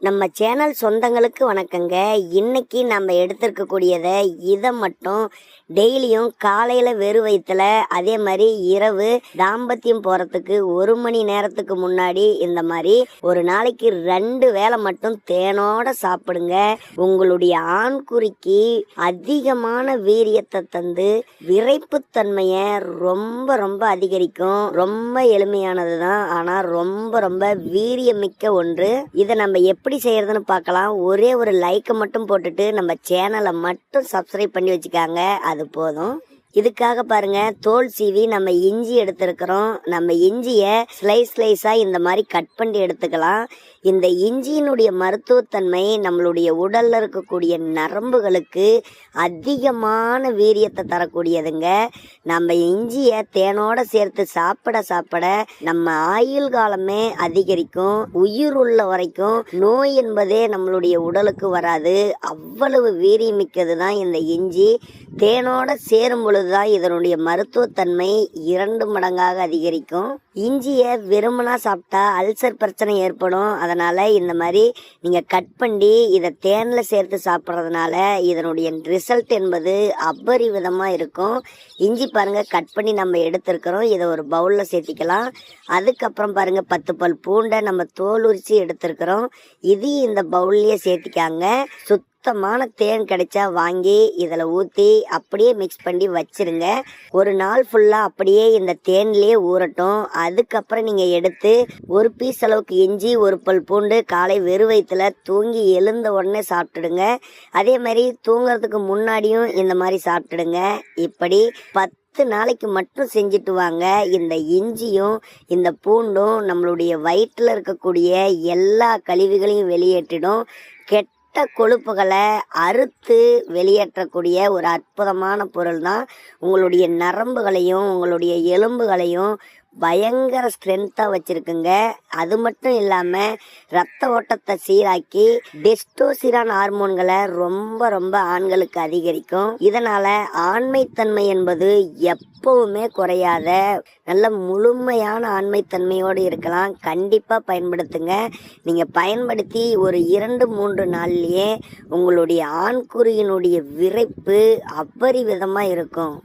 நம்ம சேனல் சொந்தங்களுக்கு வணக்கங்க. இன்னைக்கு நம்ம எடுத்திருக்கக்கூடியதை இதை மட்டும் டெய்லியும் காலையில் வெறும் வயிற்றுல, அதே மாதிரி இரவு தாம்பத்தியம் போகிறதுக்கு 1 மணி நேரத்துக்கு முன்னாடி இந்த மாதிரி ஒரு நாளைக்கு 2 வேளை மட்டும் தேனோட சாப்பிடுங்க. உங்களுடைய ஆண்குறிக்கு அதிகமான வீரியத்தை தந்து விரைப்புத்தன்மையை ரொம்ப ரொம்ப அதிகரிக்கும். ரொம்ப எளிமையானது தான், ஆனால் ரொம்ப வீரியமிக்க ஒன்று. இதை நம்ம எப்படி செய்யறதுன்னு பார்க்கலாம். ஒரே ஒரு லைக்கை மட்டும் போட்டுட்டு நம்ம சேனலை மட்டும் சப்ஸ்கிரைப் பண்ணி வச்சுக்காங்க, அது போதும். இதுக்காக பாருங்க, தோல் சீவி நம்ம இஞ்சி எடுத்துருக்கிறோம். நம்ம இஞ்சியை ஸ்லைஸா இந்த மாதிரி கட் பண்ணி எடுத்துக்கலாம். இந்த இஞ்சியினுடைய மருத்துவத்தன்மை நம்மளுடைய உடல்ல இருக்கக்கூடிய நரம்புகளுக்கு அதிகமான வீரியத்தை தரக்கூடியதுங்க. நம்ம இஞ்சியை தேனோட சேர்த்து சாப்பிட நம்ம ஆயுள் காலமே அதிகரிக்கும். உயிர் உள்ள வரைக்கும் நோய் என்பதே நம்மளுடைய உடலுக்கு வராது. அவ்வளவு வீரியமிக்கது தான் இந்த இஞ்சி. தேனோட சேரும் பொழுதுதான் இதனுடைய மருத்துவத்தன்மை 2 மடங்காக அதிகரிக்கும். இஞ்சியை வெறுமனா சாப்பிட்டா அல்சர் பிரச்சனை ஏற்படும். அதனால இந்த மாதிரி நீங்க கட் பண்ணி இதை தேன்ல சேர்த்து சாப்பிட்றதுனால இதனுடைய ரிசல்ட் என்பது அபரிவிதமா இருக்கும். இஞ்சி பாருங்க, கட் பண்ணி நம்ம எடுத்திருக்கிறோம். இதை ஒரு பவுல்ல சேர்த்திக்கலாம். அதுக்கப்புறம் பாருங்க, 10 பல் பூண்டை நம்ம தோல் உரிச்சு எடுத்திருக்கிறோம். இது இந்த பவுல்லையே சேர்த்திக்காங்க. சுத்தமான தேன் கிடைச்சா வாங்கி இதில் ஊற்றி அப்படியே மிக்ஸ் பண்ணி வச்சிருங்க. ஒரு நாள் ஃபுல்லாக அப்படியே இந்த தேன்லேயே ஊறட்டும். அதுக்கப்புறம் நீங்கள் எடுத்து ஒரு பீஸ் அளவுக்கு இஞ்சி, 1 பல் பூண்டு காலை வெறும் வயிற்றுல தூங்கி எழுந்த உடனே சாப்பிட்டுடுங்க. அதே மாதிரி தூங்குறதுக்கு முன்னாடியும் இந்த மாதிரி சாப்பிட்டுடுங்க. இப்படி 10 நாளைக்கு மட்டும் செஞ்சுட்டு வாங்க. இந்த இஞ்சியும் இந்த பூண்டும் நம்மளுடைய வயிற்றில் இருக்கக்கூடிய எல்லா கழிவுகளையும் வெளியேற்றிடும். கெட்ட கொழுப்புகளை அறுத்து வெளியேற்றக்கூடிய ஒரு அற்புதமான பொருள் தான். உங்களுடைய நரம்புகளையும் உங்களுடைய எலும்புகளையும் பயங்கர ஸ்ட்ரென்த்தாக வச்சுருக்குங்க. அது மட்டும் இல்லாமல் ரத்த ஓட்டத்தை சீராக்கி டெஸ்டோசிரான் ஹார்மோன்களை ரொம்ப ஆண்களுக்கு அதிகரிக்கும். இதனால் ஆண்மைத்தன்மை என்பது எப்பவுமே குறையாத நல்ல முழுமையான ஆண்மைத்தன்மையோடு இருக்கலாம். கண்டிப்பாக பயன்படுத்துங்க. நீங்கள் பயன்படுத்தி ஒரு 2-3 நாள்லேயே உங்களுடைய ஆண்குறியினுடைய விரைப்பு அபரிவிதமாக இருக்கும்.